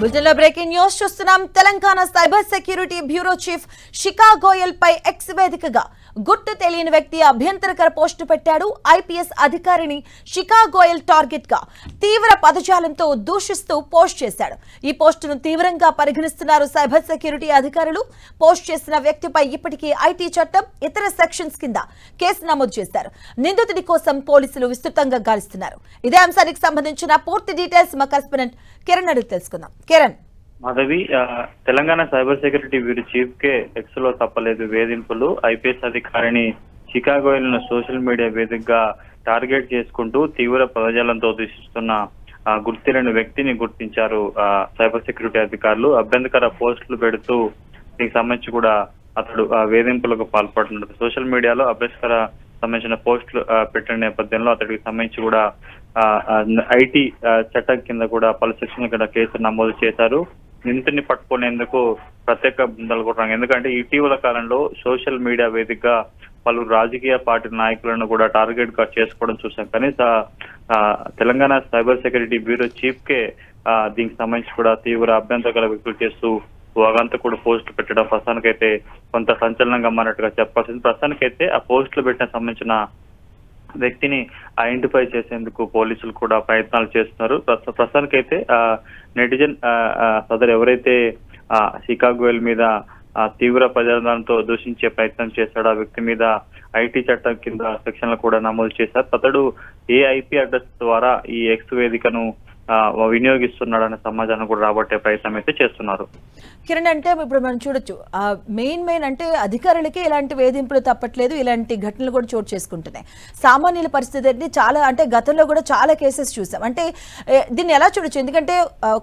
బులెటిన్లో breaking news చూస్తున్నాం. Telangana cyber security bureau chief Shikha Goyal పై ఎక్స్ వేదికగా గుర్తు తెలియని వ్యక్తి అభ్యంతరకర పోస్టు పెట్టాడు. ఐపీఎస్ అధికారిని శిఖా గోయల్ టార్గెట్ గా తీవ్ర పదజాలంతో దూషిస్తూ పోస్ట్ చేశాడు. ఈ పోస్టును తీవ్రంగా పరిగణిస్తున్నారు సైబర్ సెక్యూరిటీ అధికారులు. పోస్ట్ చేసిన వ్యక్తిపై ఇప్పటికే ఐటీ చట్టం ఇతర సెక్షన్స్ కింద కేసు నమోదు చేశారు. నిందితుడి కోసం పోలీసులు విస్తృతంగా గాలిస్తున్నారు. ఇదే అంశానికి సంబంధించిన పూర్తి డీటెయిల్స్ మా కరెస్పాండెంట్ కిరణ్ అడిగి తెలుసుకుందాం. Kiran, Madhavi, Telangana cyber security bureau chief కే ఎక్స్ లో తప్పలేదు వేధింపులు. ఐపీఎస్ అధికారిని శిఖా గోయల్ ను సోషల్ మీడియా వేదికగా టార్గెట్ చేసుకుంటూ తీవ్ర పదజాలంతో దూషిస్తున్న గుర్తిలేని వ్యక్తిని గుర్తించారు సైబర్ సెక్యూరిటీ అధికారులు. అభ్యంతరకర పోస్టులు పెడుతూ దీనికి సంబంధించి కూడా అతడు వేధింపులకు పాల్పడుతున్నాడు. సోషల్ మీడియాలో అభ్యంతరకర సంబంధించిన పోస్టులు పెట్టిన నేపథ్యంలో అతడికి సంబంధించి కూడా ఐటీ చట్టం కింద కూడా పలు సెక్షన్ల కింద కేసు నమోదు చేశారు. నిందితుడిని పట్టుకునేందుకు ప్రత్యేక బృందాలు కూడా, ఎందుకంటే ఇటీవల కాలంలో సోషల్ మీడియా వేదికగా పలు రాజకీయ పార్టీ నాయకులను కూడా టార్గెట్ గా చేసుకోవడం చూసాం. కానీ Telangana cyber security bureau chief కే దీనికి సంబంధించి కూడా తీవ్ర అభ్యంతరకర వ్యక్తులు చేస్తూ కూడా పోస్టులు పెట్టడం ప్రస్తుతానికైతే కొంత సంచలనంగా మారినట్టుగా చెప్పాల్సింది. ప్రస్తుతానికైతే ఆ పోస్టులు పెట్టిన సంబంధించిన వ్యక్తిని ఐడెంటిఫై చేసేందుకు పోలీసులు కూడా ప్రయత్నాలు చేస్తున్నారు. ప్రస్తుతానికైతే నెటిజన్ సదరు ఎవరైతే శిఖా గోయల్ మీద తీవ్ర పదజాలంతో దూషించే ప్రయత్నం చేశాడు, ఆ వ్యక్తి మీద ఐటీ చట్టం కింద సెక్షన్లు కూడా నమోదు చేశారు. అతడు ఏ ఐపీ అడ్రస్ ద్వారా ఈ ఎక్స్ వేదికను వినియోగిస్తున్నాడనే సమాచారం కూడా రాబట్టే ప్రయత్నం అయితే చేస్తున్నారు. కిరణ్, అంటే ఇప్పుడు మనం చూడొచ్చు మెయిన్ అంటే అధికారులకి ఇలాంటి వేధింపులు తప్పట్లేదు, ఇలాంటి ఘటనలు కూడా చోటు చేసుకుంటున్నాయి. సామాన్యుల పరిస్థితి అంటే చాలా, అంటే గతంలో కూడా చాలా కేసెస్ చూసాం. అంటే దీన్ని ఎలా చూడొచ్చు? ఎందుకంటే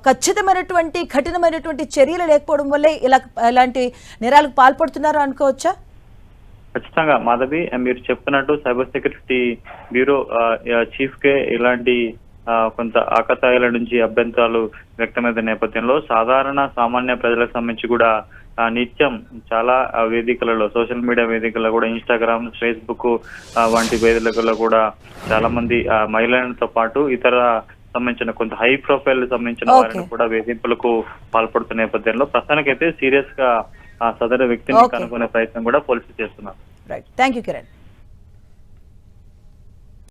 ఖచ్చితమైనటువంటి కఠినమైనటువంటి చర్యలు లేకపోవడం వల్లే ఇలాంటి నేరాలకు పాల్పడుతున్నారు అనుకోవచ్చా? ఖచ్చితంగా మాధవి, మీరు చెప్తున్నట్టు సైబర్ సెక్యూరిటీ బ్యూరో చీఫ్ కే ఇలాంటి కొంత ఆకతాయిల నుంచి అభ్యంతరాలు వ్యక్తమైన నేపథ్యంలో సామాన్య ప్రజలకు సంబంధించి కూడా నిత్యం చాలా వేదికలలో, సోషల్ మీడియా వేదికల్లో కూడా, ఇన్స్టాగ్రామ్, ఫేస్బుక్ వంటి వేదికల్లో కూడా చాలా మంది మహిళలతో పాటు ఇతర సంబంధించిన కొంత హై ప్రొఫైల్ సంబంధించిన వారిని కూడా వేధింపులకు పాల్పడుతున్న నేపథ్యంలో ప్రస్తుతానికైతే సీరియస్ గా సదరు వ్యక్తిని కనుగొనే ప్రయత్నం కూడా పోలీసులు చేస్తున్నారు. Right, thank you Kiran.